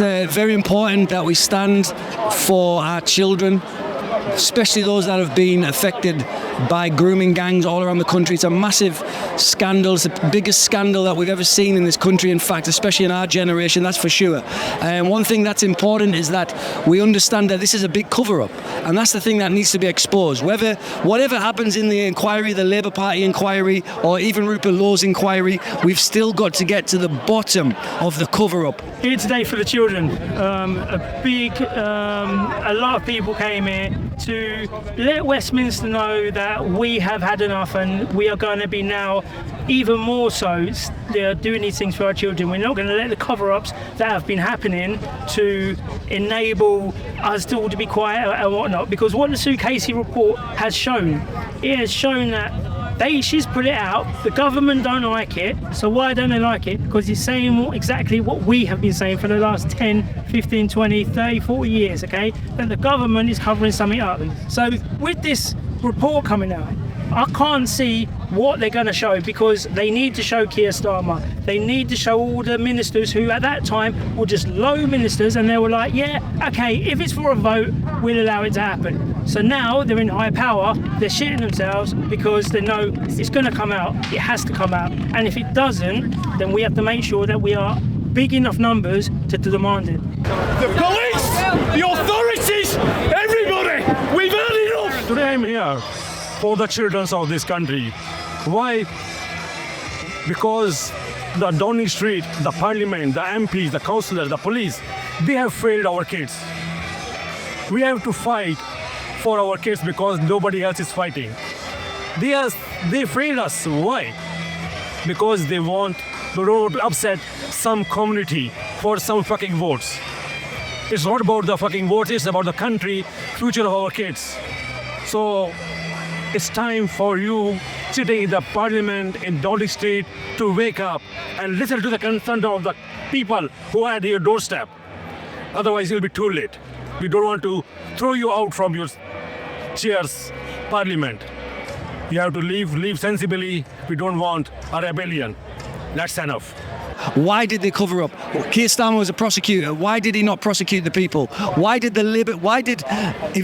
it's very important that we stand for our children, especially those that have been affected by grooming gangs all around the country. It's a massive scandal. It's the biggest scandal that we've ever seen in this country, in fact, especially in our generation, that's for sure. And one thing that's important is that we understand that this is a big cover-up, and that's the thing that needs to be exposed. Whatever happens in the inquiry, the Labour Party inquiry, or even Rupert Law's inquiry, we've still got to get to the bottom of the cover-up. Here today for the children. A lot of people came here to let Westminster know that we have had enough, and we are going to be now even more so doing these things for our children. We're not going to let the cover-ups that have been happening to enable us to all to be quiet and whatnot, because what the Sue Casey report has shown, it has shown that she's put it out, the government don't like it. So why don't they like it? Because it's saying exactly what we have been saying for the last 10, 15, 20, 30, 40 years, okay? That the government is covering something up. So with this report coming out, I can't see what they're going to show, because they need to show Keir Starmer. They need to show all the ministers who at that time were just low ministers, and they were like, yeah, okay, if it's for a vote, we'll allow it to happen. So now they're in high power, they're shitting themselves because they know it's going to come out, it has to come out. And if it doesn't, then we have to make sure that we are big enough numbers to demand it. The police, the authorities, everybody, we've had enough! Today I'm here for the children of this country. Why? Because the Downing Street, the Parliament, the MPs, the councillors, the police, they have failed our kids. We have to fight for our kids because nobody else is fighting. They failed us. Why? Because they want to upset some community for some fucking votes. It's not about the fucking votes, it's about the country, future of our kids. So it's time for you sitting in the Parliament in Downing Street to wake up and listen to the concern of the people who are at your doorstep. Otherwise, it'll be too late. We don't want to throw you out from your chairs, Parliament. You have to leave sensibly. We don't want a rebellion. That's enough. Why did they cover up? Keir Starmer was a prosecutor. Why did he not prosecute the people? If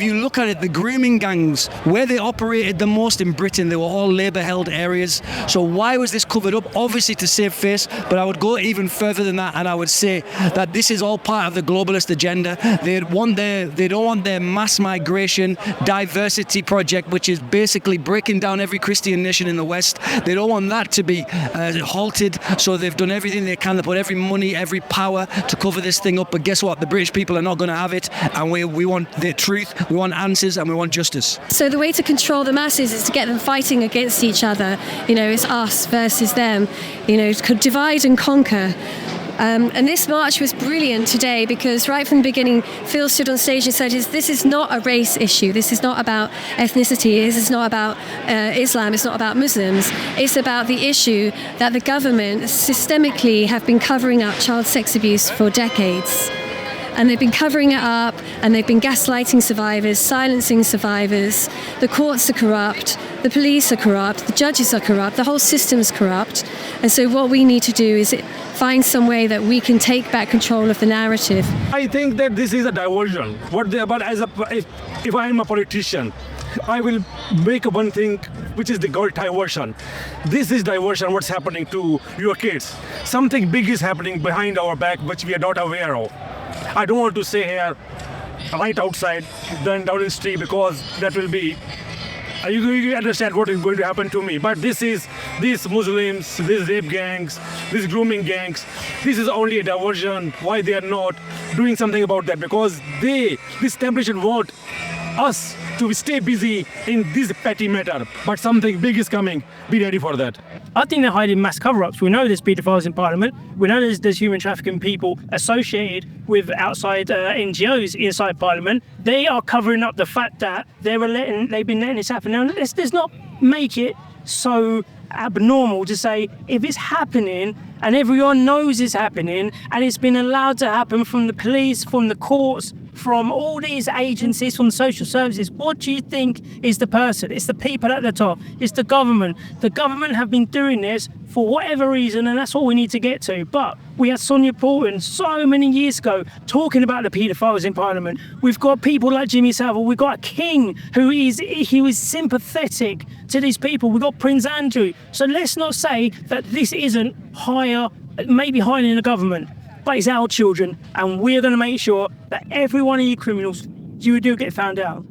you look at it, the grooming gangs, where they operated the most in Britain, they were all Labour-held areas. So why was this covered up? Obviously to save face, but I would go even further than that, and I would say that this is all part of the globalist agenda. They don't want their mass migration diversity project, which is basically breaking down every Christian nation in the West. They don't want that to be halted, so they've done everything they can. They put every money, every power to cover this thing up, but guess what? The British people are not going to have it, and we want the truth, we want answers, and we want justice. So the way to control the masses is to get them fighting against each other. It's us versus them. Could divide and conquer. And this march was brilliant today because right from the beginning, Phil stood on stage and said, this is not a race issue. This is not about ethnicity. This is not about Islam. It's not about Muslims. It's about the issue that the government systemically have been covering up child sex abuse for decades. And they've been covering it up, and they've been gaslighting survivors, silencing survivors. The courts are corrupt, the police are corrupt, the judges are corrupt, the whole system's if And so what we need to do is find some way that we can take back control of the narrative. I think that this is a diversion. If I am a politician, I will make one thing which is the diversion. This is diversion, what's happening to your kids. Something big is happening behind our back which we are not aware of. I don't want to say here, right outside, then down in the street, because that will be, you understand what is going to happen to me. But these Muslims, these rape gangs, these grooming gangs, this is only a diversion. Why they are not doing something about that? Because this establishment want us to stay busy in this petty matter. But something big is coming. Be ready for that. I think they're hiding mass cover-ups. We know there's paedophiles in Parliament. We know there's human trafficking people associated with outside NGOs inside Parliament. They are covering up the fact that they've been letting this happen. Now, let's not make it so abnormal to say if it's happening and everyone knows it's happening and it's been allowed to happen from the police, from the courts, from all these agencies, from social services, what do you think is the person? It's the people at the top. It's the government. The government have been doing this for whatever reason, and that's what we need to get to. But we had Sonia Porton so many years ago talking about the paedophiles in Parliament. We've got people like Jimmy Savile. We've got a king he was sympathetic to these people. We've got Prince Andrew. So let's not say that this isn't maybe higher in the government, but it's our children, and we're going to make sure that every one of you criminals, you do get found out.